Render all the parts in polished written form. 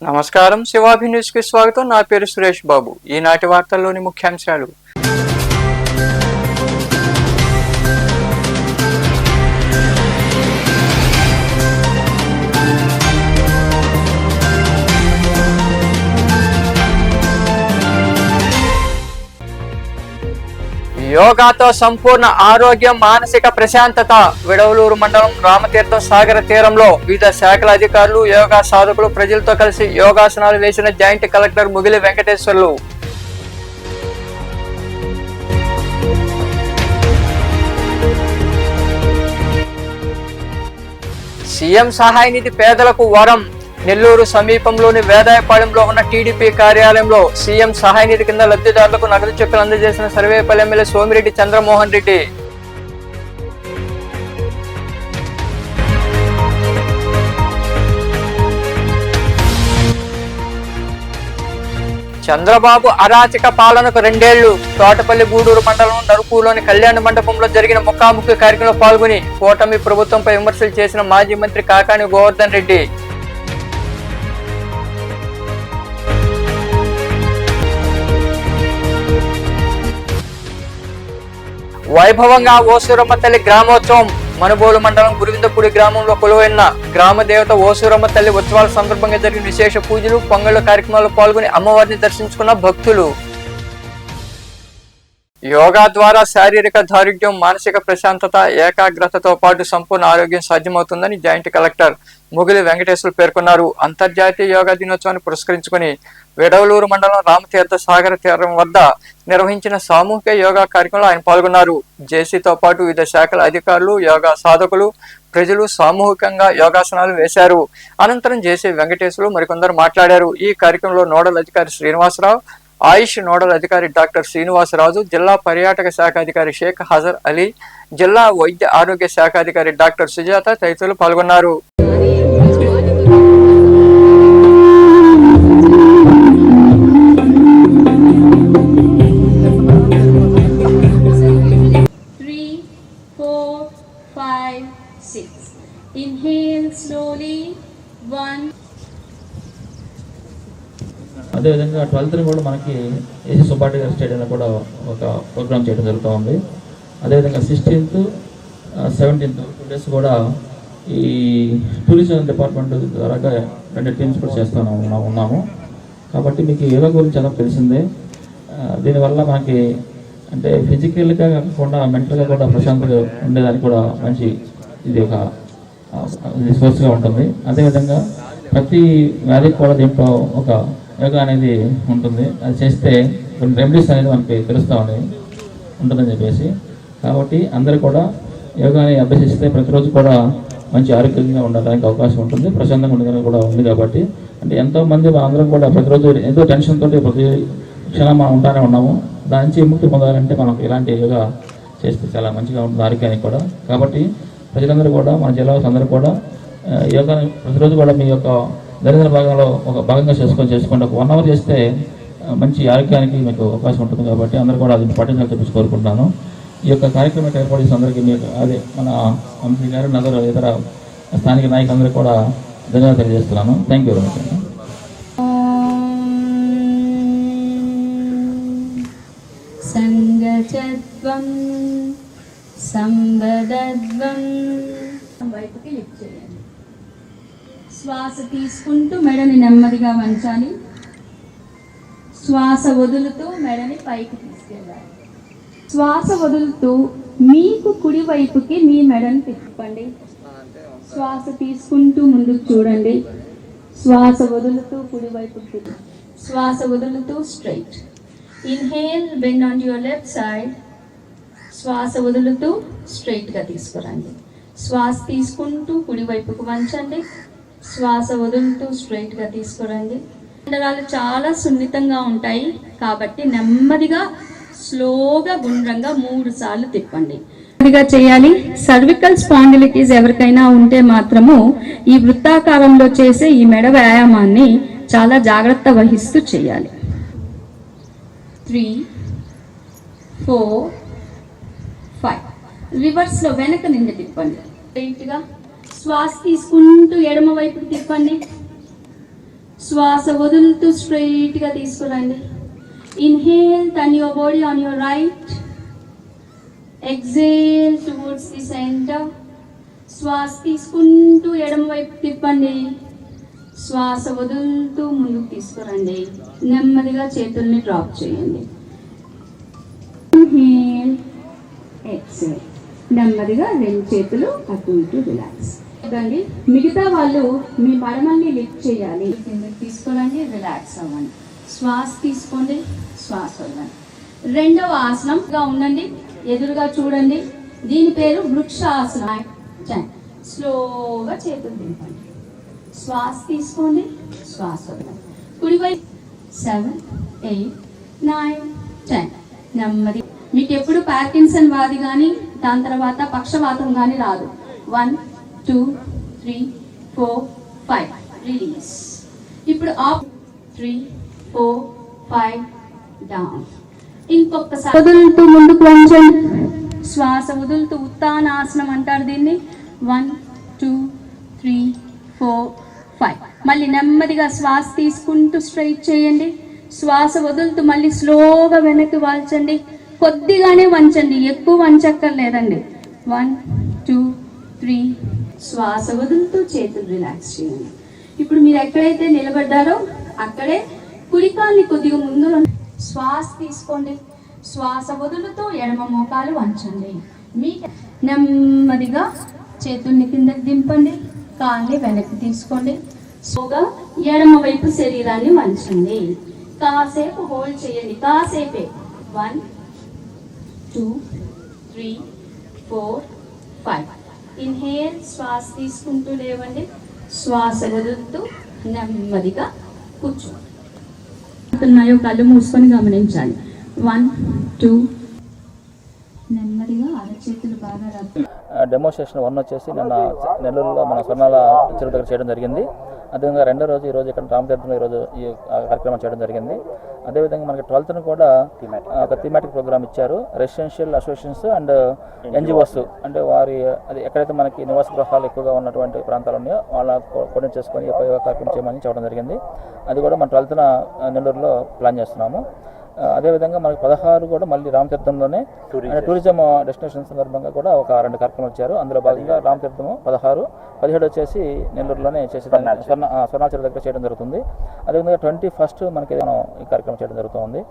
నమస్కారం, శివాభి న్యూస్ కి స్వాగతం. నా పేరు సురేష్ బాబు. ఈనాటి వార్తల్లోని ముఖ్యాంశాలు. యోగాతో సంపూర్ణ ఆరోగ్యం, మానసిక ప్రశాంతత. విడవలూరు మండలం రామతీర్థం సాగర తీరంలో వివిధ శాఖల అధికారులు, యోగా సాధకులు ప్రజలతో కలిసి యోగాసనాలు వేసిన joint collector Mugili Venkateswarlu. CM సహాయ నిధి పేదలకు వరం. నెల్లూరు సమీపంలోని వేదాయపాళెంలో ఉన్న టీడీపీ కార్యాలయంలో సీఎం సహాయ నిధి కింద లబ్ధిదారులకు నగదు చెక్కులు అందజేసిన సర్వేపల్లి ఎమ్మెల్యే సోమిరెడ్డి చంద్రమోహన్ రెడ్డి. చంద్రబాబు అరాచక పాలనకు 2 ఏళ్లు. తోటపల్లి గూడూరు మండలం నరుకూలోని కళ్యాణ మండపంలో జరిగిన ముఖాముఖి కార్యక్రమంలో పాల్గొని కూటమి ప్రభుత్వంపై విమర్శలు చేసిన మాజీ మంత్రి కాకాని గోవర్ధన్ రెడ్డి. వైభవంగా ఓసూరమ్మ తల్లి గ్రామోత్సవం. మనుబోలు మండలం గురువిందపూడి గ్రామంలో కొలువైన గ్రామ దేవత ఓసూరమ్మ తల్లి ఉత్సవాల సందర్భంగా జరిగిన విశేష పూజలు, పొంగళ్ల కార్యక్రమాల్లో పాల్గొని అమ్మవారిని దర్శించుకున్న భక్తులు. యోగా ద్వారా శారీరక దారుఢ్యం, మానసిక ప్రశాంతత, ఏకాగ్రతతో పాటు సంపూర్ణ ఆరోగ్యం సాధ్యమవుతుందని జాయింట్ కలెక్టర్ ముగిలి వెంకటేశ్వర్లు పేర్కొన్నారు. అంతర్జాతీయ యోగా దినోత్సవాన్ని పురస్కరించుకుని విడవలూరు మండలం రామతీర్థ సాగర తీరం వద్ద నిర్వహించిన సామూహిక యోగా కార్యక్రమంలో ఆయన పాల్గొన్నారు. జేసీతో పాటు వివిధ శాఖల అధికారులు, యోగా సాధకులు, ప్రజలు సామూహికంగా యోగాసనాలు వేశారు. అనంతరం జేసీ వెంకటేశ్వర్లు మరికొందరు మాట్లాడారు. ఈ కార్యక్రమంలో నోడల్ అధికారి శ్రీనివాసరావు, ఆయుష్ నోడల్ అధికారి డాక్టర్ శ్రీనివాసరాజు, జిల్లా పర్యాటక శాఖ అధికారి షేక్ హజర్ అలీ, జిల్లా వైద్య ఆరోగ్య శాఖ అధికారి డాక్టర్ సుజాత తదితరులు పాల్గొన్నారు. అదేవిధంగా 12th కూడా మనకి ఏసీ సుబ్బారెడ్డి గారి స్టేడియంలో కూడా ఒక ప్రోగ్రామ్ చేయడం జరుగుతూ ఉంది. అదేవిధంగా 16th, 17th 2 days కూడా ఈ టూరిజం డిపార్ట్మెంట్ ద్వారా 2 టీమ్స్ కూడా ఉన్నాము. కాబట్టి మీకు యోగా గురించి చాలా తెలిసిందే. దీనివల్ల మనకి అంటే ఫిజికల్గా కాకుండా మెంటల్గా కూడా ప్రశాంతంగా ఉండేదానికి కూడా మంచి ఇది ఒక సోర్స్గా ఉంటుంది. అదేవిధంగా ప్రతి వ్యాధికి కూడా దీంట్లో ఒక యోగా అనేది ఉంటుంది. అది చేస్తే కొన్ని రెమెడీస్ అనేది మనకి తెలుస్తూ ఉంటుందని చెప్పేసి, కాబట్టి అందరూ కూడా యోగాని అభ్యసిస్తే ప్రతిరోజు కూడా మంచి ఆరోగ్యంగా ఉండడానికి అవకాశం ఉంటుంది, ప్రశాంతంగా ఉండడానికి కూడా ఉంది. కాబట్టి అంటే ఎంతోమంది అందరం కూడా ప్రతిరోజు ఎంతో టెన్షన్ తోటి ప్రతి క్షణం మనం ఉంటానే ఉన్నాము. దాని నుంచి విముక్తి పొందాలంటే మనకు ఇలాంటి యోగా చేస్తే చాలా మంచిగా ఉంటుంది ఆరోగ్యానికి కూడా. కాబట్టి ప్రజలందరూ కూడా మన జిల్లా అందరూ కూడా యోగాని ప్రతిరోజు కూడా మీ యొక్క దరిద్ర భాగంలో ఒక భాగంగా చేసుకోండి. ఒక 1 hour చేస్తే మంచి ఆరోగ్యానికి మీకు అవకాశం ఉంటుంది. కాబట్టి అందరూ కూడా అది పాటించాలని చెప్పి కోరుకుంటున్నాను. ఈ యొక్క కార్యక్రమాన్ని ఏర్పాటు చేసిన అందరికీ మీకు అదే మన మంత్రి గారు, నగర ఇతర స్థానిక నాయకులందరూ కూడా ధన్యవాదాలు తెలియజేస్తున్నాను. Thank you very much. సంగచత్వం సంవదద్వం వైపుకి లిఫ్ట్ చేయండి. శ్వాస తీసుకుంటూ మెడని నెమ్మదిగా వంచాలి. శ్వాస వదులుతూ మెడని పైకి తీసుకెళ్ళాలి. శ్వాస వదులుతూ మీకు కుడి వైపుకి మీ మెడని తిప్పండి. శ్వాస తీసుకుంటూ ముందుకు చూడండి. శ్వాస వదులుతూ కుడి వైపుకి, శ్వాస వదులుతూ straight. Inhale, bend on your left side. శ్వాస వదులుతూ స్ట్రైట్గా తీసుకురండి. శ్వాస తీసుకుంటూ కుడి వైపుకు వంచండి. శ్వాస వదులుతూ స్ట్రైట్గా తీసుకురండి. కండరాలు చాలా సున్నితంగా ఉంటాయి కాబట్టి నెమ్మదిగా స్లోగా గుండ్రంగా 3 సార్లు తిప్పండి. చేయాలి. సర్వికల్ స్పాండిలిటీస్ ఎవరికైనా ఉంటే మాత్రము ఈ వృత్తాకారంలో చేసే ఈ మెడ వ్యాయామాన్ని చాలా జాగ్రత్త వహిస్తూ చేయాలి. 3, 4, 5 రివర్స్ లో వెనక నుండి తిప్పండి. స్ట్రైట్ గా శ్వాస తీసుకుంటూ ఎడమ వైపుకి తిప్పండి. శ్వాస వదులుతూ స్ట్రైట్ గా తీసుకురండి. Inhale, turn your body on your right. Exhale towards the centre. శ్వాస తీసుకుంటూ ఎడమ వైపు తిప్పండి. శ్వాస వదులుతూ ముందుకు తీసుకురండి. నెమ్మదిగా చేతుల్ని డ్రాప్ చేయండి. Inhale, exhale. నెమ్మదిగా రెండు చేతులు అటు ఇటు రిలాక్స్. మిగతా వాళ్ళు మీ మడమల్ని లిఫ్ట్ చేయాలి. కిందకి తీసుకోండి, రిలాక్స్ అవ్వండి. శ్వాస తీసుకోండి, శ్వాస వదలండి. రెండవ ఆసనంగా ఉండండి, ఎదురుగా చూడండి. దీని పేరు వృక్షాసనం. స్లోగా చేతులు దింపండి. శ్వాస తీసుకోండి, శ్వాస వదలండి. కుడివైపు 7, 8, 9, 10. నెమ్మది. మీకు ఎప్పుడు పార్కిన్సన్ వ్యాధి కానీ దాని తర్వాత పక్షవాతం కానీ రాదు. 1, 2, 3, 4, 5 రిలీజ్. ఇప్పుడు అప్ 3, 4, 5 డౌన్. ఇంకొకసారి వదులుతూ ముందుకు వంచండి. శ్వాస వదులుతూ ఉత్తానాసనం అంటారు దీన్ని. 1, 2, 3, 4, 5. మళ్ళీ నెమ్మదిగా శ్వాస తీసుకుంటూ స్ట్రైట్ చేయండి. శ్వాస వదులుతూ మళ్ళీ స్లోగా వెనక్కి వాల్చండి. కొద్దిగానే వంచండి, ఎక్కువ వంచక్కర్లేదండి. 1, 2, 3. శ్వాస వదులుతూ చేతులు రిలాక్స్ చేయండి. ఇప్పుడు మీరు ఎక్కడైతే నిలబడ్డారో అక్కడే కుడికాల్ని కొద్దిగా ముందు శ్వాస తీసుకోండి. శ్వాస వదులుతూ ఎడమ మోకాలు వంచండి. మీ నెమ్మదిగా చేతుల్ని కిందకి దింపండి. కాల్ని వెనక్కి తీసుకోండి. స్లోగా ఎడమ వైపు శరీరాన్ని వంచండి. కాసేపు హోల్డ్ చేయండి. కాసేపే. 1, 2, 3, 4, 5. ఇన్హేల్, శ్వాస తీసుకుంటూ లేవండి. శ్వాస వదులుతూ నెమ్మదిగా కూర్చోండి. కళ్ళు మూసుకొని గమనించాలి. 1, 2. నెమ్మదిగా అరచేతులు బాగా డెమోన్స్ట్రేషన్ 1 వచ్చేసి నిన్న నెల్లూరులో మన స్వర్ణాల చెరువు దగ్గర చేయడం జరిగింది. అదేవిధంగా రెండో రోజు ఈరోజు ఇక్కడ రామతీర్థంలో ఈరోజు ఈ కార్యక్రమం చేయడం జరిగింది. అదేవిధంగా మనకి 12th కూడా ఒక థీమాటిక్ ప్రోగ్రామ్ ఇచ్చారు. రెసిడెన్షియల్ అసోసియేషన్స్ అండ్ ఎన్జిఓస్ అంటే వారి అది ఎక్కడైతే మనకి నివాస గృహాలు ఎక్కువగా ఉన్నటువంటి ప్రాంతాలు ఉన్నాయో వాళ్ళ కోఆర్డినేట్ చేసుకొని ఉపయోగ కార్యక్రమం చేయమని చెప్పడం జరిగింది. అది కూడా మన 12th నెల్లూరులో ప్లాన్ చేస్తున్నాము. అదేవిధంగా మనకి 16 కూడా మళ్ళీ రామతీర్థంలోనే టూరిజం డెస్టినేషన్ సందర్భంగా కూడా ఒక 2 కార్యక్రమాలు వచ్చారు. అందులో భాగంగా రామతీర్థము 16, 17 వచ్చేసి నెల్లూరులోనే చేసేదాన్ని స్వర్ణాల చెరువు దగ్గర చేయడం జరుగుతుంది. అదేవిధంగా 21st మనకి ఈ కార్యక్రమం చేయడం జరుగుతుంది.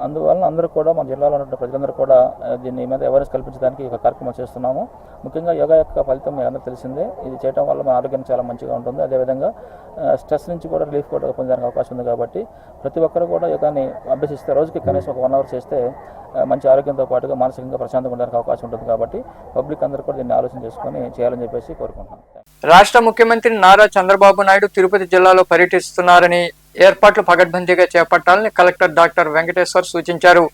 అందువలన అందరూ కూడా మన జిల్లాలో ఉన్న ప్రజలందరూ కూడా దీని మీద అవేర్నెస్ కల్పించడానికి ఒక కార్యక్రమం చేస్తున్నాము. ముఖ్యంగా యోగా యొక్క ఫలితం మీ అందరూ తెలిసిందే. ఇది చేయడం వల్ల మన ఆరోగ్యం చాలా మంచిగా ఉంటుంది. అదేవిధంగా స్ట్రెస్ నుంచి కూడా రిలీఫ్ కూడా పొందడానికి అవకాశం ఉంది. కాబట్టి ప్రతి ఒక్కరు కూడా యోగాని అభ్యసిస్తే రోజుకి కనీసం ఒక 1 hour చేస్తే మంచి ఆరోగ్యంతో పాటుగా మానసికంగా ప్రశాంతంగా ఉండడానికి అవకాశం ఉంటుంది. కాబట్టి పబ్లిక్ అందరూ కూడా దీన్ని ఆలోచన చేసుకొని చేయాలని చెప్పేసి కోరుకుంటున్నాం. రాష్ట్ర ముఖ్యమంత్రి నారా చంద్రబాబు నాయుడు తిరుపతి జిల్లాలో పర్యటిస్తున్నారని, ఏర్పాట్లు పకడ్బందీగా చేపట్టాలని కలెక్టర్ డాక్టర్ వెంకటేశ్వర్ సూచించారు.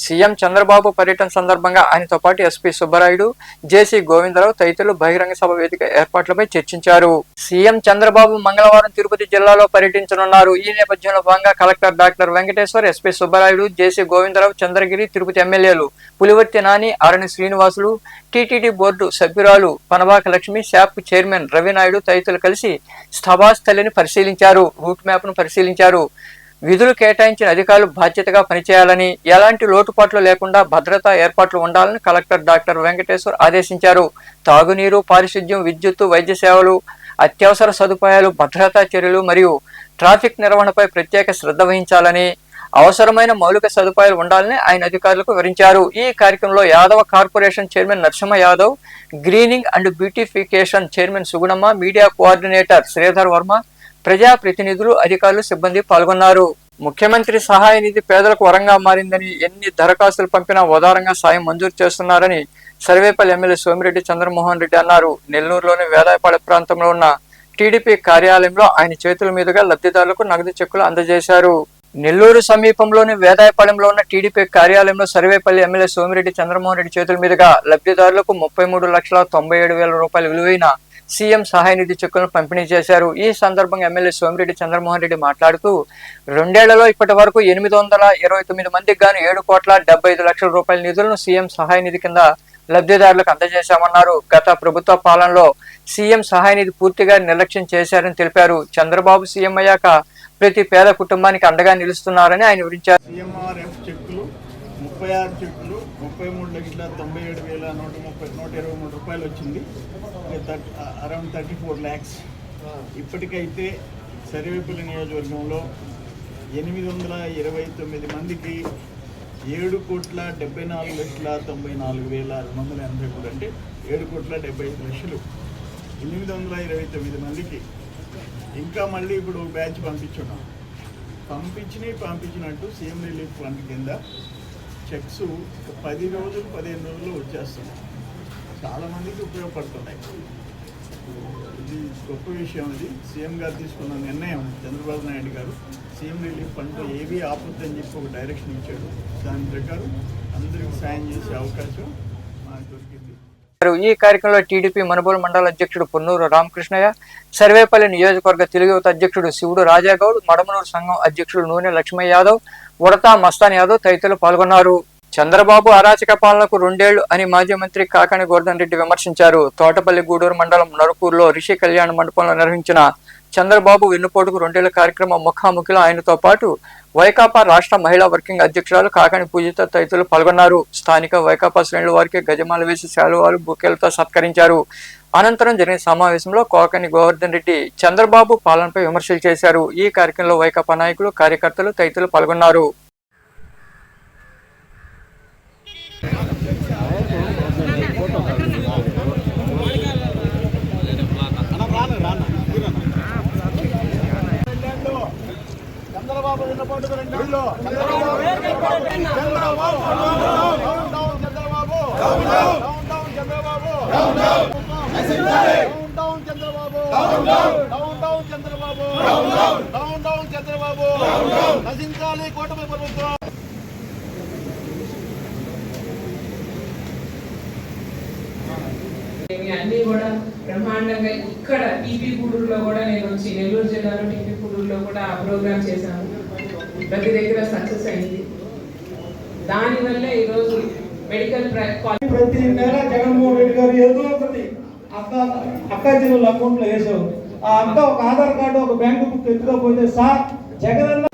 సీఎం చంద్రబాబు పర్యటన సందర్భంగా ఆయనతో పాటు ఎస్పీ సుబ్బరాయుడు, జేసీ గోవిందరావు తదితరులు బహిరంగ సభ వేదిక ఏర్పాట్లపై చర్చించారు. సీఎం చంద్రబాబు మంగళవారం తిరుపతి జిల్లాలో పర్యటించనున్నారు. ఈ నేపథ్యంలో భాగంగా collector doctor Venkateshwar, SP Subbarayudu, JC Govindarao, Chandragiri, Tirupati ఎమ్మెల్యేలు పులివర్తి నాని, ఆరణి శ్రీనివాసులు, టీటీడీ బోర్డు సభ్యురాలు పనబాక లక్ష్మి, శాప్ చైర్మన్ రవినాయుడు తదితరులు కలిసి స్థలాన్ని పరిశీలించారు. రూట్ మ్యాప్ ను పరిశీలించారు. విధులు కేటాయించిన అధికారులు బాధ్యతగా పనిచేయాలని, ఎలాంటి లోటుపాట్లు లేకుండా భద్రతా ఏర్పాట్లు ఉండాలని కలెక్టర్ డాక్టర్ వెంకటేశ్వర్ ఆదేశించారు. తాగునీరు, పారిశుద్ధ్యం, విద్యుత్తు, వైద్య సేవలు, అత్యవసర సదుపాయాలు, భద్రతా చర్యలు మరియు ట్రాఫిక్ నిర్వహణపై ప్రత్యేక శ్రద్ధ వహించాలని, అవసరమైన మౌలిక సదుపాయాలు ఉండాలని ఆయన అధికారులకు వివరించారు. ఈ కార్యక్రమంలో Yadava corporation chairman Narasimha Yadav, greening and beautification chairman Sugunamma, media coordinator Sridhar Varma, ప్రజా ప్రతినిధులు, అధికారులు, సిబ్బంది పాల్గొన్నారు. ముఖ్యమంత్రి సహాయ నిధి పేదలకు వరంగా మారిందని, ఎన్ని దరఖాస్తులు పంపినా ఉదారంగా సాయం మంజూరు చేస్తున్నారని సర్వేపల్లి ఎమ్మెల్యే సోమిరెడ్డి చంద్రమోహన్ రెడ్డి అన్నారు. నెల్లూరులోని వేదాయపాడు ప్రాంతంలో ఉన్న టీడీపీ కార్యాలయంలో ఆయన చేతుల మీదుగా లబ్ధిదారులకు నగదు చెక్కులు అందజేశారు. నెల్లూరు సమీపంలోని వేదాయపాలెంలో ఉన్న టీడీపీ కార్యాలయంలో సర్వేపల్లి ఎమ్మెల్యే సోమిరెడ్డి చంద్రమోహన్ రెడ్డి చేతుల మీదుగా లబ్ధిదారులకు 33,97,000 రూపాయల విలువైన సీఎం సహాయ నిధి చెక్కులను పంపిణీ చేశారు. ఈ సందర్భంగా ఎమ్మెల్యే సోమిరెడ్డి చంద్రమోహన్ రెడ్డి మాట్లాడుతూ 2 ఏళ్లలో ఇప్పటి వరకు 829 మందికి గాను 7,75,00,000 రూపాయల నిధులను సీఎం సహాయ నిధి కింద లబ్ధిదారులకు అందజేశామన్నారు. గత ప్రభుత్వ పాలనలో సీఎం సహాయ నిధి పూర్తిగా నిర్లక్ష్యం చేశారని తెలిపారు. చంద్రబాబు సీఎం అయ్యాక ప్రతి పేద కుటుంబానికి అండగా నిలుస్తున్నారని ఆయన వివరించారు. CMRF చెక్కులు 36 చెక్కులు 33,97,123 రూపాయలు వచ్చింది. Around 34 lakhs. ఇప్పటికైతే సర్వేపల్లి నియోజకవర్గంలో 829 మందికి 7,74,94,283 అంటే 7,75,00,000 829 మందికి. ఇంకా మళ్ళీ ఇప్పుడు బ్యాచ్ పంపించున్నాం. పంపించినట్టు సీఎం రిలీఫ్ ఫండ్ కింద చెక్స్ 10 రోజులు 15 రోజుల్లో వచ్చేస్తున్నాయి. చాలామందికి ఉపయోగపడుతున్నాయి. ఇది గొప్ప విషయం. ఇది సీఎం గారు తీసుకున్న నిర్ణయం. చంద్రబాబు నాయుడు గారు సీఎం రిలీఫ్ ఫండ్ ఏవి ఆపొద్దని చెప్పి ఒక డైరెక్షన్ ఇచ్చాడు. దాని ప్రకారం అందరికీ సాయం చేసే అవకాశం మనకు దొరికింది. ఈ కార్యక్రమంలో టీడీపీ మనుబోలు మండల అధ్యక్షుడు పొన్నూరు రామకృష్ణయ్య, సర్వేపల్లి నియోజకవర్గ తెలుగు యువత అధ్యక్షుడు శివుడు రాజాగౌడ్, మడమనూరు సంఘం అధ్యక్షుడు నూనె లక్ష్మయ్య యాదవ్, ఉడతా మస్తాన్ యాదవ్ తదితరులు పాల్గొన్నారు. చంద్రబాబు అరాచక పాలనకు 2 ఏళ్లు అని మాజీ మంత్రి కాకాని గోవర్ధన్ రెడ్డి విమర్శించారు. తోటపల్లి గూడూరు మండలం నరుకూరులో రిషి కళ్యాణ మండపంలో నిర్వహించిన చంద్రబాబు వెన్నుపోటుకు 2 ఏళ్ల కార్యక్రమం ముఖాముఖిలో ఆయనతో పాటు వైకాపా రాష్ట్ర మహిళా వర్కింగ్ అధ్యక్షురాలు కాకాని పూజిత తదితరులు పాల్గొన్నారు. స్థానిక వైకాపా శ్రేణుల వారికి గజమాల వేసి శాలువాలు బుకేలతో సత్కరించారు. అనంతరం జరిగిన సమావేశంలో కాకాని గోవర్ధన్ రెడ్డి చంద్రబాబు పాలనపై విమర్శలు చేశారు. ఈ కార్యక్రమంలో వైకాపా నాయకులు, కార్యకర్తలు తదితరులు పాల్గొన్నారు. చంద్రబాబు విన్నపాటుకు 2 ఏళ్ళు. చంద్రబాబు నశించాలి కూటమి ప్రభుత్వం. అన్ని కూడా బ్రహ్మాండంగా ఇక్కడ టీపీ గూడూరులో కూడా నేను వచ్చి నెల్లూరు జిల్లాలో టీపీ గూడూరులో కూడా ఆ ప్రోగ్రామ్ చేశాను. ప్రతి దగ్గర సక్సెస్ అయింది. దానివల్లే ఈరోజు మెడికల్ ప్రతి నెల జగన్మోహన్ రెడ్డి గారు ఏదో ఒకటి అక్క జిల్లాల అకౌంట్లో వేసారు. ఆ అక్క ఒక ఆధార్ కార్డు, ఒక బ్యాంకు బుక్ ఎత్తుకోకపోతే సార్ జగన్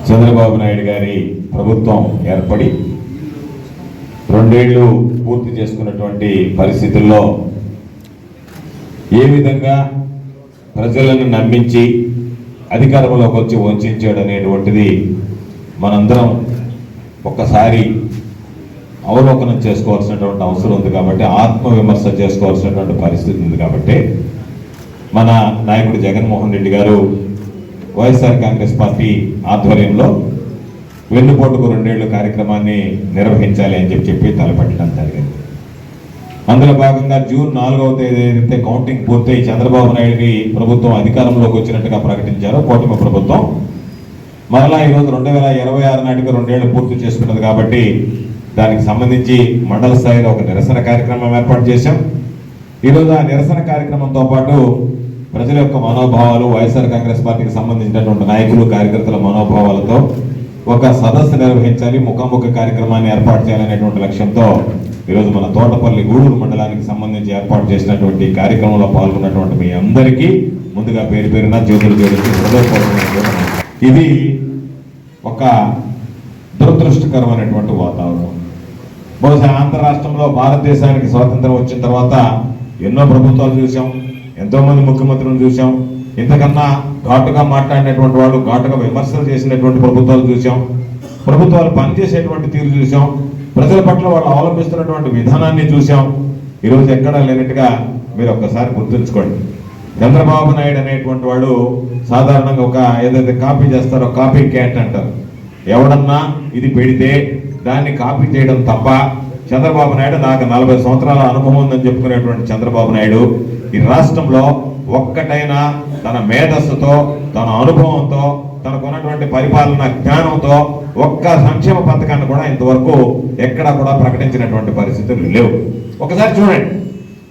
చంద్రబాబు నాయుడు గారి ప్రభుత్వం ఏర్పడి 2 ఏళ్లు పూర్తి చేసుకున్నటువంటి పరిస్థితుల్లో ఏ విధంగా ప్రజలను నమ్మించి అధికారంలోకి వచ్చి వంచాడు అనేటువంటిది మనందరం ఒక్కసారి అవలోకనం చేసుకోవాల్సినటువంటి అవసరం ఉంది. కాబట్టి ఆత్మవిమర్శ చేసుకోవాల్సినటువంటి పరిస్థితి ఉంది. కాబట్టి మన నాయకుడు జగన్మోహన్ రెడ్డి గారు వైఎస్ఆర్ కాంగ్రెస్ పార్టీ ఆధ్వర్యంలో వెన్నుపోటుకు 2 ఏళ్ల కార్యక్రమాన్ని నిర్వహించాలి అని చెప్పి తలపెట్టడం జరిగింది. అందులో భాగంగా జూన్ 4వ తేదీ ఏదైతే కౌంటింగ్ పూర్తయి చంద్రబాబు నాయుడుకి ప్రభుత్వం అధికారంలోకి వచ్చినట్టుగా ప్రకటించారో కూటమి ప్రభుత్వం, మరలా ఈరోజు 2026 నాటికి 2 ఏళ్లు పూర్తి చేసుకున్నది. కాబట్టి దానికి సంబంధించి మండల స్థాయిలో ఒక నిరసన కార్యక్రమం ఏర్పాటు చేశాం. ఈరోజు ఆ నిరసన కార్యక్రమంతో పాటు ప్రజల యొక్క మనోభావాలు, వైఎస్ఆర్ కాంగ్రెస్ పార్టీకి సంబంధించినటువంటి నాయకులు, కార్యకర్తల మనోభావాలతో ఒక సదస్సు నిర్వహించాలి, ముఖాముఖి కార్యక్రమాన్ని ఏర్పాటు చేయాలనేటువంటి లక్ష్యంతో ఈరోజు మన తోటపల్లి గూడూరు మండలానికి సంబంధించి ఏర్పాటు చేసినటువంటి కార్యక్రమంలో పాల్గొన్నటువంటి మీ అందరికీ ముందుగా పేరు పేరున చేతులు జోడించి హృదయపూర్వకంగా ఇది ఒక దురదృష్టకరమైనటువంటి వాతావరణం. బహుశా ఆంధ్ర రాష్ట్రంలో భారతదేశానికి స్వాతంత్రం వచ్చిన తర్వాత ఎన్నో ప్రభుత్వాలు చూసాం, ఎంతో మంది ముఖ్యమంత్రులను చూసాం. ఇంతకన్నా ఘాటుగా మాట్లాడినటువంటి వాళ్ళు, ఘాటుగా విమర్శలు చేసినటువంటి ప్రభుత్వాలు చూసాం. ప్రభుత్వాలు పనిచేసేటువంటి తీరు చూసాం. ప్రజల పట్ల వాళ్ళు అవలంబిస్తున్నటువంటి విధానాన్ని చూసాం. ఈరోజు ఎక్కడా లేనట్టుగా మీరు ఒక్కసారి గుర్తుంచుకోండి. చంద్రబాబు నాయుడు అనేటువంటి వాడు సాధారణంగా ఒక ఏదైతే కాపీ చేస్తారో కాపీ క్యాట్ అంటారు. ఎవడన్నా ఇది పెడితే దాన్ని కాపీ చేయడం తప్ప చంద్రబాబు నాయుడు, నాకు 40 సంవత్సరాల అనుభవం ఉందని చెప్పుకునేటువంటి చంద్రబాబు నాయుడు ఈ రాష్ట్రంలో ఒక్కటైనా తన మేధస్సుతో, తన అనుభవంతో, తనకున్నటువంటి పరిపాలన జ్ఞానంతో ఒక్క సంక్షేమ పథకాన్ని కూడా ఇంతవరకు ఎక్కడా కూడా ప్రకటించినటువంటి పరిస్థితులు లేవు. ఒకసారి చూడండి,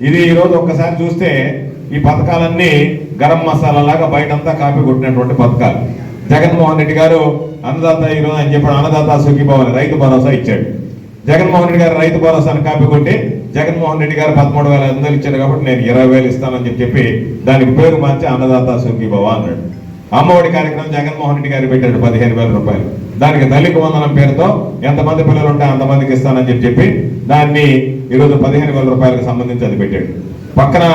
ఇది ఈరోజు ఒక్కసారి చూస్తే ఈ పథకాలన్నీ గరం మసాలా లాగా బయటంతా కాపీ కొట్టినటువంటి పథకాలు. జగన్మోహన్ రెడ్డి గారు అన్నదాత ఈరోజు అని చెప్పాడు, అన్నదాత సుఖీభవన్ రైతు భరోసా ఇచ్చాడు. జగన్మోహన్ రెడ్డి గారు రైతు భరోసాను కాపీ కొట్టి జగన్మోహన్ రెడ్డి గారు 13,500 ఇచ్చారు కాబట్టి నేను 20,000 ఇస్తానని చెప్పి దానికి పేరు మార్చి అన్నదాత సుఖీభవ అన్నాడు. అమ్మఒడి కార్యక్రమం జగన్మోహన్ రెడ్డి గారు పెట్టాడు 15,000 రూపాయలు. దానికి తల్లికి వందనం పేరుతో ఎంతమంది పిల్లలు ఉంటే అంతమందికి ఇస్తానని చెప్పి దాన్ని ఈరోజు 15,000 రూపాయలకు సంబంధించి అది పెట్టాడు. పక్కన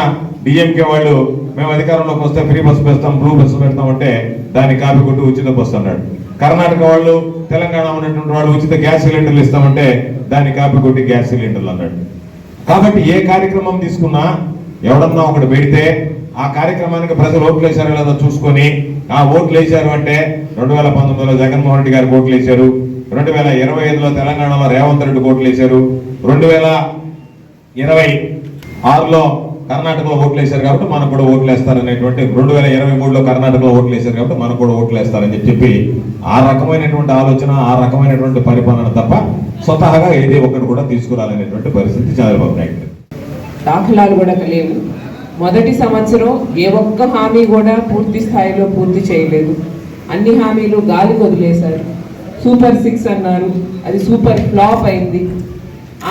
డిఎంకే వాళ్ళు మేము అధికారంలోకి వస్తే ఫ్రీ బస్సు పెడతాం, బ్లూ బస్సు పెడతామంటే దాన్ని కాపీ కొట్టి ఉచిత బస్సు అన్నాడు. కర్ణాటక వాళ్ళు, తెలంగాణ ఉన్నటువంటి వాళ్ళు ఉచిత గ్యాస్ సిలిండర్లు ఇస్తామంటే దాన్ని కాపీ కొట్టి గ్యాస్ సిలిండర్లు అన్నాడు. కాబట్టి ఏ కార్యక్రమం తీసుకున్నా ఎవడన్నా ఒకటి పెడితే ఆ కార్యక్రమానికి ప్రజలు ఓట్లు వేశారో లేదో చూసుకొని ఆ ఓట్లు వేశారు అంటే 2019లో జగన్మోహన్ రెడ్డి గారికి ఓట్లు వేశారు, 2025లో తెలంగాణలో రేవంత్ రెడ్డి ఓట్లు వేశారు, 2026లో కర్ణాటకలో ఓట్లు వేశారు కాబట్టి మనకు కూడా ఓట్లు వేస్తారనేటువంటి, 2023లో కర్ణాటకలో ఓట్లు వేశారు కాబట్టి మనకు కూడా ఓట్లు వేస్తారని చెప్పి ఆ రకమైనటువంటి ఆలోచన, ఆ రకమైనటువంటి పరిపాలన తప్ప స్వతహాగా ఏది ఒకటి కూడా తీసుకురాలనేటువంటి పరిస్థితి చంద్రబాబు నాయుడు. దాఖలాలు కూడా లేవు. మొదటి సంవత్సరం ఏ ఒక్క హామీ కూడా పూర్తి స్థాయిలో పూర్తి చేయలేదు. అన్ని హామీలు గాలి వదిలేశారు. సూపర్ 6 అన్నారు, అది సూపర్ ఫ్లాప్ అయింది.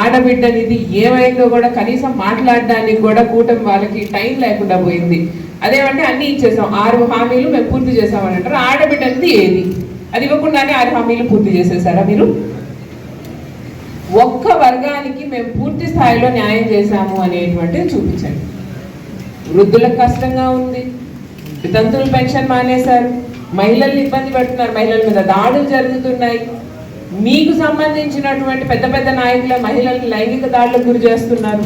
ఆడబిడ్డనిది ఏమైందో కూడా కనీసం మాట్లాడడానికి కూడా కూటమి వాళ్ళకి టైం లేకుండా పోయింది. అదేమంటే అన్ని ఇచ్చేసాం, 6 హామీలు మేము పూర్తి చేసామని అంటారు. ఆడబిడ్డనిది ఏది? అది ఇవ్వకుండానే 6 హామీలు పూర్తి చేసేసారా మీరు? ఒక్క వర్గానికి మేము పూర్తి స్థాయిలో న్యాయం చేశాము అనేటువంటిది చూపించండి. వృద్ధులకు కష్టంగా ఉంది, వితంతువుల పెన్షన్ మానేశారు, మహిళల్ని ఇబ్బంది పెడుతున్నారు, మహిళల మీద దాడులు జరుగుతున్నాయి. మీకు సంబంధించినటువంటి పెద్ద పెద్ద నాయకుల మహిళల్ని లైంగిక దాడులకు గురి చేస్తున్నారు.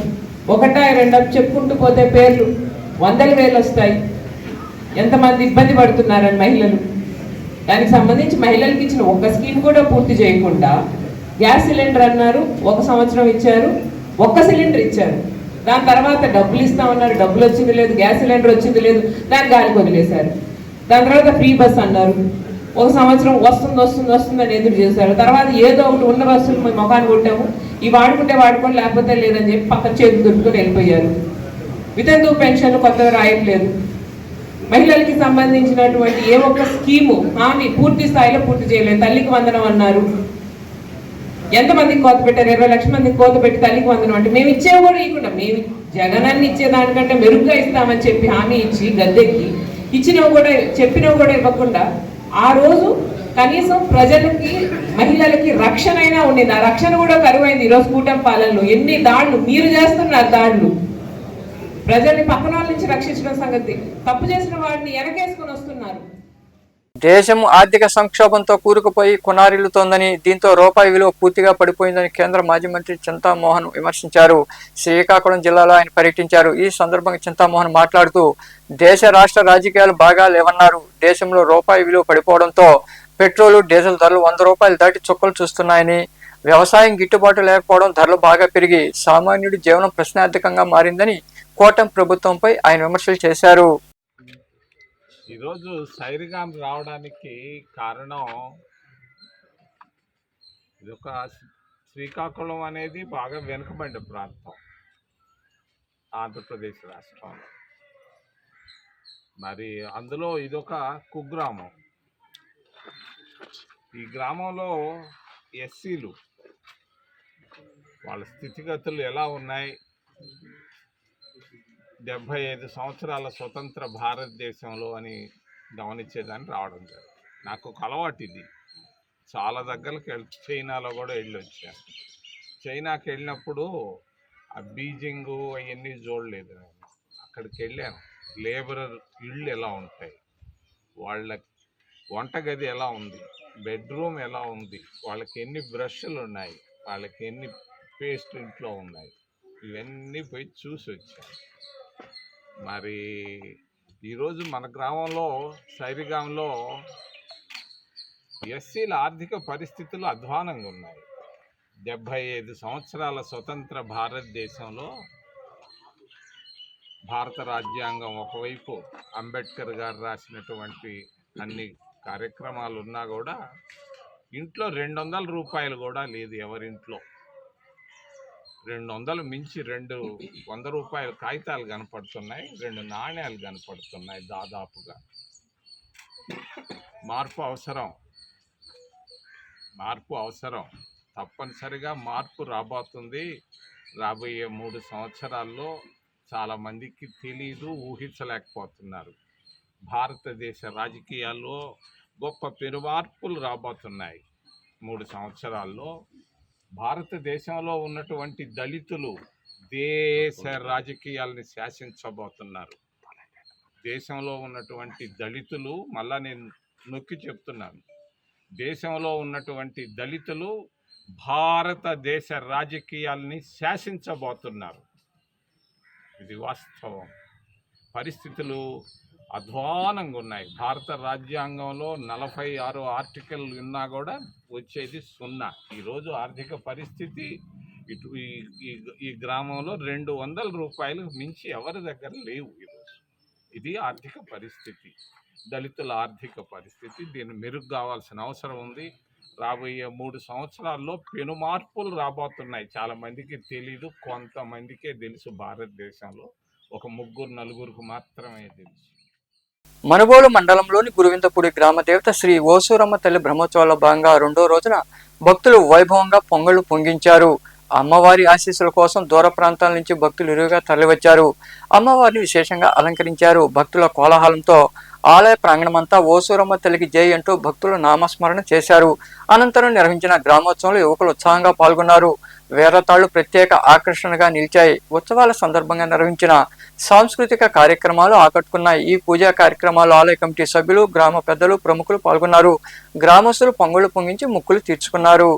1, 2 చెప్పుకుంటూ పోతే పేర్లు 100,000 వస్తాయి. ఎంతమంది ఇబ్బంది పడుతున్నారని మహిళలు. దానికి సంబంధించి మహిళలకు ఇచ్చిన ఒక్క స్కీమ్ కూడా పూర్తి చేయకుండా గ్యాస్ సిలిండర్ అన్నారు, 1 సంవత్సరం ఇచ్చారు, 1 సిలిండర్ ఇచ్చారు. దాని తర్వాత డబ్బులు ఇస్తామన్నారు, డబ్బులు వచ్చింది లేదు, గ్యాస్ సిలిండర్ వచ్చింది లేదు, దాన్ని గాలికి వదిలేశారు. దాని తర్వాత ఫ్రీ బస్ అన్నారు, 1 సంవత్సరం వస్తుందని ఎదురు చేశారు. తర్వాత ఏదో ఒకటి ఉన్న బస్సులు మేము మొఖాన్ని కొట్టాము, ఈ వాడుకుంటే వాడుకోండి లేకపోతే లేదని చెప్పి పక్కన చేతులు దొరుకుని వెళ్ళిపోయారు. వితంతువు పెన్షన్లు కొత్తగా రాయట్లేదు. మహిళలకి సంబంధించినటువంటి ఏ ఒక్క స్కీము హామీ పూర్తి స్థాయిలో పూర్తి చేయలేదు. తల్లికి వందనం అన్నారు, ఎంతమందికి కోత పెట్టారు? 20 లక్షల మందికి కోత పెట్టి తల్లికి వందనం అంటే మేము ఇచ్చేవి కూడా ఇవ్వకుండా, మేము జగనాన్ని ఇచ్చేదానికంటే మెరుగ్గా ఇస్తామని చెప్పి హామీ ఇచ్చి గద్దెకి ఇచ్చినవి కూడా చెప్పినవి కూడా ఇవ్వకుండా ఆ రోజు కనీసం ప్రజలకి మహిళలకి రక్షణ అయినా ఉండేది. ఆ రక్షణ కూడా కరువైంది. ఈరోజు కూటమి పాలనలో ఎన్ని దాడులు మీరు చేస్తున్నారు. దాడులు ప్రజల్ని పక్కన వాళ్ళ నుంచి రక్షించడం సంగతి, తప్పు చేసిన వాడిని వెనకేసుకొని వస్తున్నారు. దేశం ఆర్థిక సంక్షోభంతో కూరుకుపోయి కొనారిల్లుతోందని, దీంతో రూపాయి విలువ పూర్తిగా పడిపోయిందని కేంద్ర మాజీ మంత్రి చింతామోహన్ విమర్శించారు. శ్రీకాకుళం జిల్లాలో ఆయన పర్యటించారు. ఈ సందర్భంగా చింతామోహన్ మాట్లాడుతూ దేశ రాష్ట్ర రాజకీయాలు బాగా లేవన్నారు. దేశంలో రూపాయి విలువ పడిపోవడంతో పెట్రోలు, డీజిల్ ధరలు 100 రూపాయలు దాటి చుక్కలు చూస్తున్నాయని, వ్యవసాయం గిట్టుబాటు లేకపోవడం, ధరలు బాగా పెరిగి సామాన్యుడి జీవనం ప్రశ్నార్థకంగా మారిందని కూటమి ప్రభుత్వంపై ఆయన విమర్శలు చేశారు. ఈరోజు సైరిగాం రావడానికి కారణం ఇదొక శ్రీకాకుళం అనేది బాగా వెనుకబడిన ప్రాంతం ఆంధ్రప్రదేశ్ రాష్ట్రంలో. మరి అందులో ఇదొక కుగ్రామం. ఈ గ్రామంలో ఎస్సీలు వాళ్ళ స్థితిగతులు ఎలా ఉన్నాయి, 75 సంవత్సరాల స్వతంత్ర భారతదేశంలో అని గమనించేదాన్ని రావడం జరిగింది. నాకు ఒక అలవాటు ఇది. చాలా దగ్గరికి చైనాలో కూడా వెళ్ళొచ్చాను. చైనాకి వెళ్ళినప్పుడు ఆ బీజింగ్ అవన్నీ చూడలేదు నేను. అక్కడికి వెళ్ళాను. లేబర్ ఇళ్ళు ఎలా ఉంటాయి, వాళ్ళ వంటగది ఎలా ఉంది, బెడ్రూమ్ ఎలా ఉంది, వాళ్ళకి ఎన్ని బ్రష్లు ఉన్నాయి, వాళ్ళకి ఎన్ని పేస్ట్ ఇంట్లో ఉన్నాయి, ఇవన్నీ పోయి చూసి వచ్చాను. మరి ఈరోజు మన గ్రామంలో సైరిగాంలో ఎస్సీల ఆర్థిక పరిస్థితులు అధ్వానంగా ఉన్నాయి. 75 సంవత్సరాల స్వతంత్ర భారతదేశంలో భారత రాజ్యాంగం ఒకవైపు అంబేద్కర్ గారు రాసినటువంటి అన్ని కార్యక్రమాలు ఉన్నా కూడా ఇంట్లో 200 రూపాయలు కూడా లేదు ఎవరింట్లో. 200 మించి 200 రూపాయల కాగితాలు కనపడుతున్నాయి, 2 నాణ్యాలు కనపడుతున్నాయి దాదాపుగా. మార్పు అవసరం, తప్పనిసరిగా మార్పు రాబోతుంది. రాబోయే 3 సంవత్సరాల్లో చాలామందికి తెలీదు, ఊహించలేకపోతున్నారు. భారతదేశ రాజకీయాల్లో గొప్ప పెరుమార్పులు రాబోతున్నాయి. 3 సంవత్సరాల్లో భారతదేశంలో ఉన్నటువంటి దళితులు దేశ రాజకీయాలని శాసించబోతున్నారు. దేశంలో ఉన్నటువంటి దళితులు, మళ్ళా నేను నొక్కి చెప్తున్నాను, దేశంలో ఉన్నటువంటి దళితులు భారతదేశ రాజకీయాలని శాసించబోతున్నారు. ఇది వాస్తవం. పరిస్థితులు అధ్వానంగా ఉన్నాయి. భారత రాజ్యాంగంలో 46 ఆర్టికల్ ఉన్నా కూడా వచ్చేది 0. ఈరోజు ఆర్థిక పరిస్థితి ఇటు ఈ గ్రామంలో 200 రూపాయలు మించి ఎవరి దగ్గర లేవు ఈరోజు. ఇది ఆర్థిక పరిస్థితి, దళితుల ఆర్థిక పరిస్థితి. దీన్ని మెరుగు కావాల్సిన అవసరం ఉంది. రాబోయే 3 సంవత్సరాల్లో పెను మార్పులు రాబోతున్నాయి. చాలామందికి తెలీదు, కొంతమందికే తెలుసు. భారతదేశంలో ఒక 3-4 మాత్రమే తెలుసు. మనుబోలు మండలంలోని గురువిందపూడి గ్రామ దేవత శ్రీ ఓసూరమ్మ తల్లి బ్రహ్మోత్సవాల భాగంగా 2వ రోజున భక్తులు వైభవంగా పొంగళ్లు పొంగించారు. అమ్మవారి ఆశీస్సుల కోసం దూర ప్రాంతాల నుంచి భక్తులు ఇరువుగా తరలివచ్చారు. అమ్మవారిని విశేషంగా అలంకరించారు. భక్తుల కోలాహలంతో ఆలయ ప్రాంగణమంతా ఓసూరమ్మ తల్లికి జై అంటూ భక్తులు నామస్మరణ చేశారు. అనంతరం నిర్వహించిన గ్రామోత్సవంలో యువకులు ఉత్సాహంగా పాల్గొన్నారు. వేరతాళ్లు ప్రత్యేక ఆకర్షణగా నిలిచాయి. ఉత్సవాల సందర్భంగా నిర్వహించిన సాంస్కృతిక కార్యక్రమాలు ఆకట్టుకున్నాయి. ఈ పూజా కార్యక్రమాలు ఆలయ కమిటీ సభ్యులు, గ్రామ పెద్దలు, ప్రముఖులు పాల్గొన్నారు. గ్రామస్తులు పొంగుళ్లు పొంగించి మొక్కులు తీర్చుకున్నారు.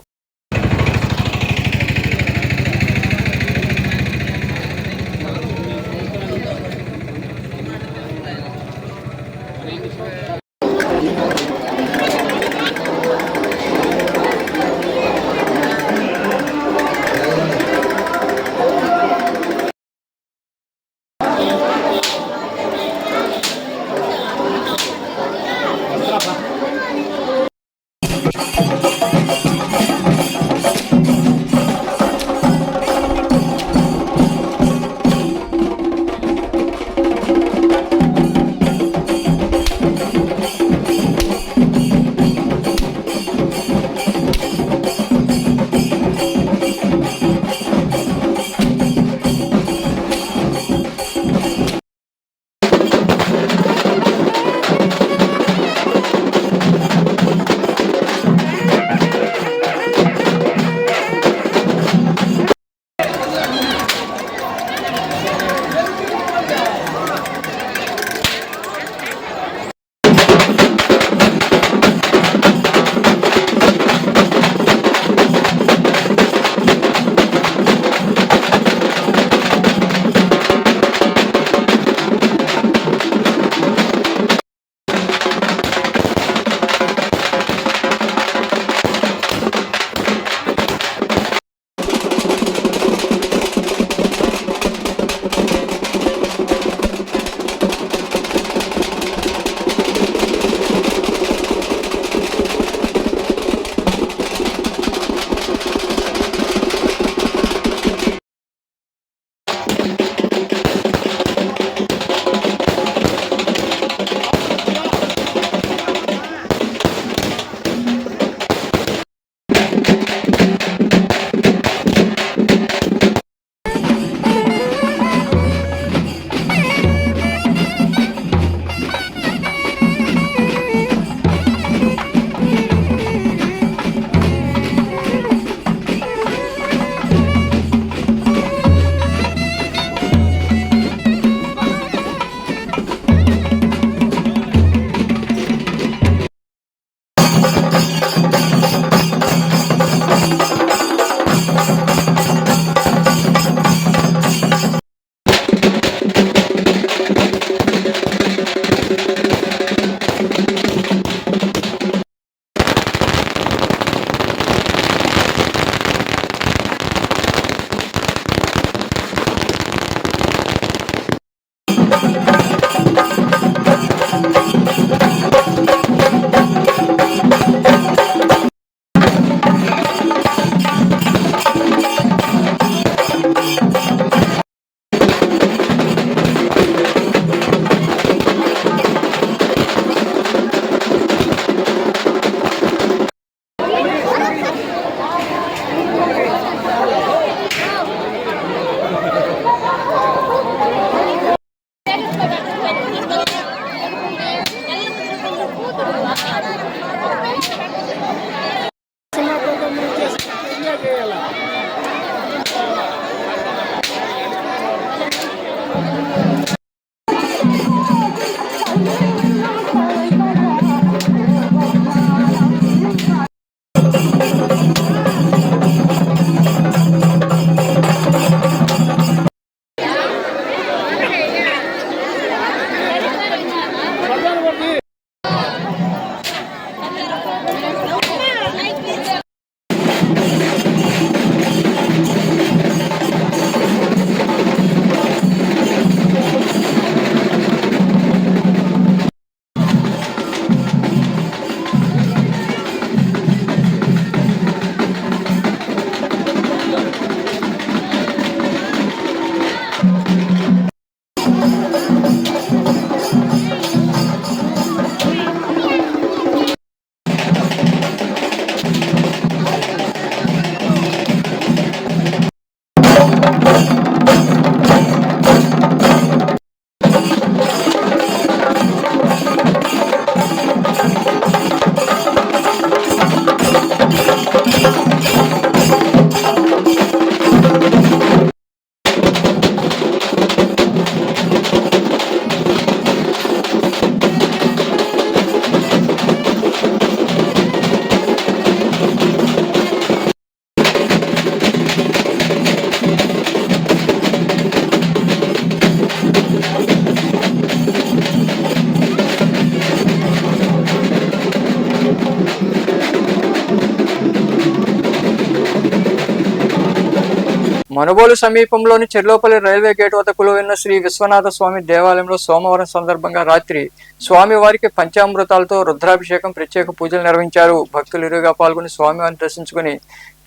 మనుబోలు సమీపంలోని చెర్లోపల్లి రైల్వే గేట్ వద్ద కొలువైన శ్రీ విశ్వనాథ స్వామి దేవాలయంలో సోమవారం సందర్భంగా రాత్రి స్వామివారికి పంచామృతాలతో రుద్రాభిషేకం ప్రత్యేక పూజలు నిర్వహించారు. భక్తులు ఇరుగా పాల్గొని స్వామివారిని దర్శించుకుని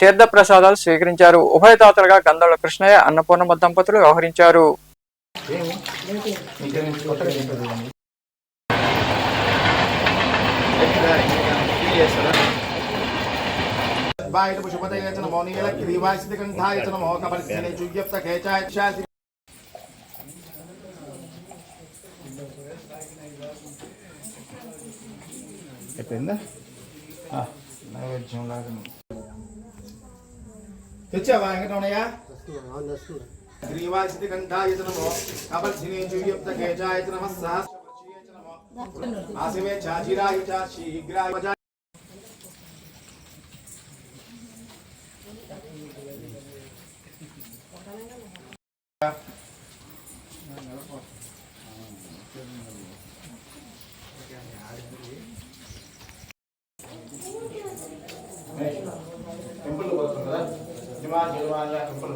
తీర్థ ప్రసాదాలు స్వీకరించారు. ఉభయదాతలుగా గంధంల కృష్ణయ్య, అన్నపూర్ణమ్మ దంపతులు వ్యవహరించారు. తెచ్చావా వెంకటరమణయ్య? గ్రీవాసితి కంఠాయ నమో కపల్సినే చుయ్యప్త కేచాయ నమః సహస్రవర్షీయ నమో ఆసిమే చాచిరాయ చ శీఘ్రాయ వజ టెంపుల్ పోతుందా? హిమాలయ టెంపుల్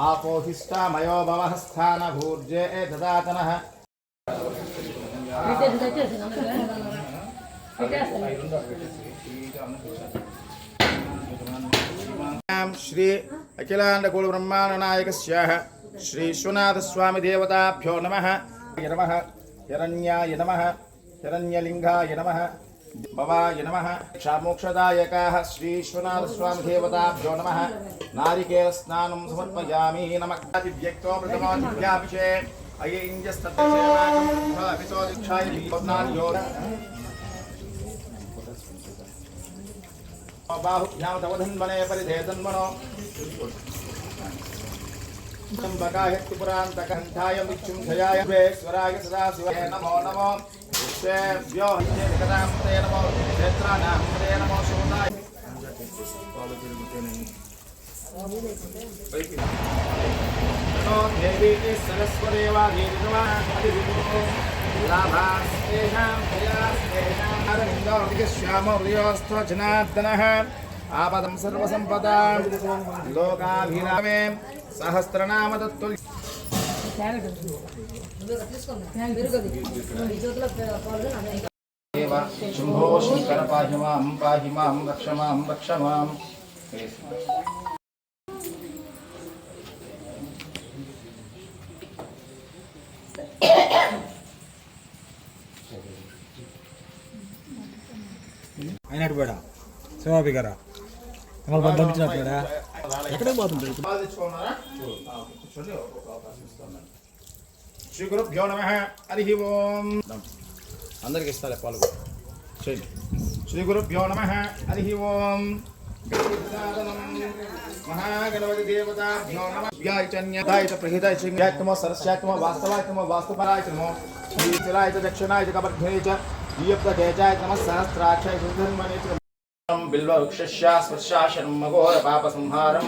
ఆపోహిష్టామయో భవః స్థాన భూర్జే దదాతనః శ్రీ అఖిలాండ కుల బ్రహ్మాండ నాయకస్య శ్రీ విశ్వనాథ స్వామి దేవతాభ్యో నమః. నమః హిరణ్యాయ నమః హిరణ్యలింగాయ నమః భవాయ నమః. క్షామోక్షదాయకాః శ్రీ విశ్వనాథ స్వామి దేవతాభ్యో నమః. నారికేల స్నానం సమర్పయామి. నమః దివ్యక్తో ప్రథమో దివ్యాభిషే అయ్యేంజస్తత్సేవాకం దీక్షాయ దీపనార్యో బాహుభ్యాం తవధన్వనే పరిధేతన్మనో సంబకాయ త్రిపురాంతకంఠాయ మృత్యుంజయాయ స్వరాయ సదాశివాయ నమో నమో. ృష్యేభ్యో నికటాంతే నమో క్షేత్రానాంతే నమో శోదాయ దేవీ సరస్వదేవాధీశ్యామోస్తోజనార్దనః ఆపదం సర్వసంపదాం లోకాభిరామే సహస్రనామ తత్తుల్య శంభో శంకర పాహి మాం రక్ష మాం. అయినట్టు బేడా శివాబిగారా పంపించినట్టుడా ఎక్కడికి పోతుంది? శ్రీ గురుభ్యో నమః. హరి ఓం. అందరికి ఇస్తాలే పాల్గొ. శ్రీ గురుభ్యో నమః. హరి ఓం. మహాగణపతి దేవతాభ్యో నమః. వ్యాయచన్యాయ ప్రహితాయ శ్రీయాత్మో సరస్యాత్మో వాస్తవాత్మో వాస్తుపరాయ నమో శ్రీచలాయ దక్షిణాయ కబర్ధే చ దీయప్తేజాయ నమః సహస్రాక్షాయ సుధన్మనే చ బిల్వ వృక్షస్య స్పర్శాశనం మఘోర పాప సంహారం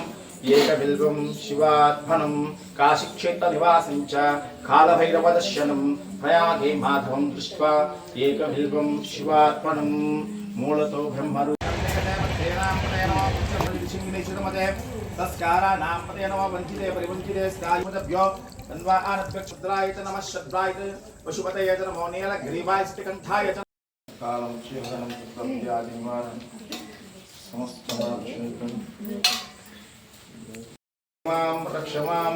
ఏకబిల్వం శివాత్మనం కాశీక్షేత్ర నివాసం చ కాలభైరవదర్శనం ప్రయాగే మాధవం దృష్ట్వా ఏకబిల్వం శివాత్మనం మూలతో బ్రహ్మరు తస్కారానాంపతే నమో వంచితే పరివంచితే స్థాయుమతభ్యో తన్వానద్భ్యక్షుద్రాయ చ నమః శద్రాయ చ పశుపతయే చ నమో నీలగ్రీవాయ కంఠాయ చ కాలం శివనం సత్యాదిమానం సమస్తమాక్షేపం మాం రక్ష మాం.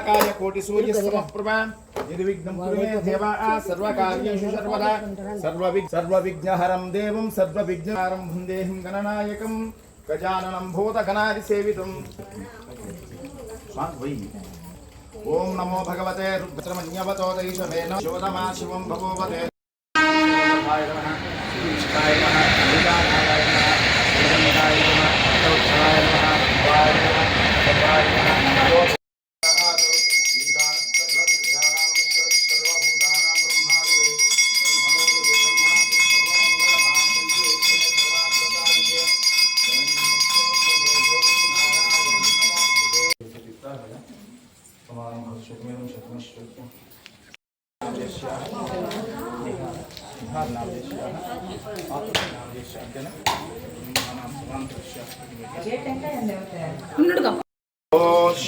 కాయ కోటి సూర్య సమప్రభ నిర్విఘ్నం కురు మే దేవా సర్వకార్యేషు సర్వదా సర్వవిఘ్నహరం దేవం సర్వవిఘ్నహారం వందేహం గణనాయకం గజాననం భూతగణాది సేవితం. ఓం నమో భగవతే రుద్రమన్యవతో దైశవేన శివతమా శివం భగవతే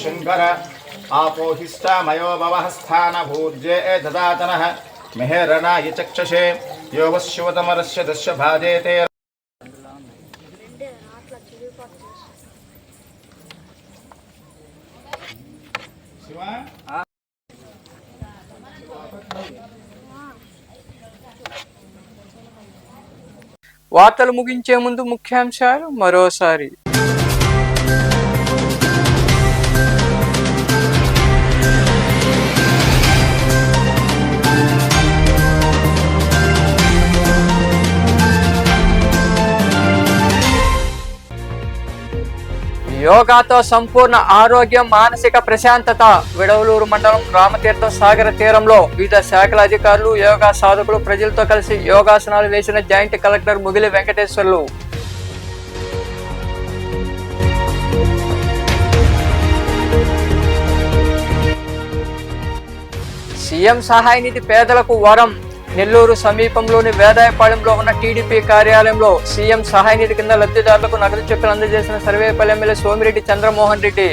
శంకర ఆపోహిష్టామయో భవః స్థానభూర్జే దదాతనః మెహరణాయ చక్షసే యోగశివతమరస్య దస్య భాజేతే వార్తలు ముగించే ముందు ముఖ్యాంశాలు మరోసారి. యోగాతో సంపూర్ణ ఆరోగ్యం, మానసిక ప్రశాంతత. విడవలూరు మండలం రామతీర్థం సాగర తీరంలో వివిధ శాఖల అధికారులు, యోగా సాధకులు ప్రజలతో కలిసి యోగాసనాలు వేసిన joint collector Mugili Venkateswarlu. CM సహాయ నిధి పేదలకు వరం. నెల్లూరు సమీపంలోని వేదాయపాళెంలో ఉన్న టీడీపీ కార్యాలయంలో సీఎం సహాయ నిధి కింద లబ్ధిదారులకు నగదు చెక్కులు అందజేసిన సర్వేపల్లి ఎమ్మెల్యే సోమిరెడ్డి చంద్రమోహన్ రెడ్డి.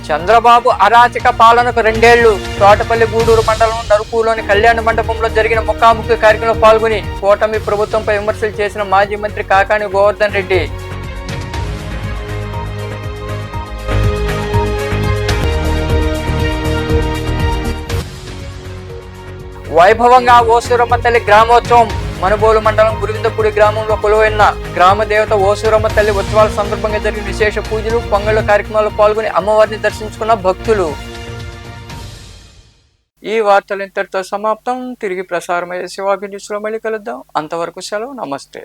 చంద్రబాబు అరాచక పాలనకు 2 ఏళ్లు. తోటపల్లి గూడూరు మండలం నరుకులోని కళ్యాణ మండపంలో జరిగిన ముఖాముఖి కార్యక్రమంలో పాల్గొని కూటమి ప్రభుత్వంపై విమర్శలు చేసిన మాజీ మంత్రి కాకాణి గోవర్ధన్ రెడ్డి. వైభవంగా ఓసూరమ్మ తల్లి గ్రామోత్సవం. మనుబోలు మండలం గురువిందపూడి గ్రామంలో కొలువైన గ్రామ దేవత ఓసూరమ్మ తల్లి ఉత్సవాల సందర్భంగా జరిగిన విశేష పూజలు, పొంగళ్ళు కార్యక్రమాల్లో పాల్గొని అమ్మవారిని దర్శించుకున్న భక్తులు. ఈ వార్తలు ఇంతటితో సమాప్తం. తిరిగి ప్రసారమయ్యే శివాభి న్యూస్లో మళ్ళీ కలుద్దాం. అంతవరకు సెలవు. నమస్తే.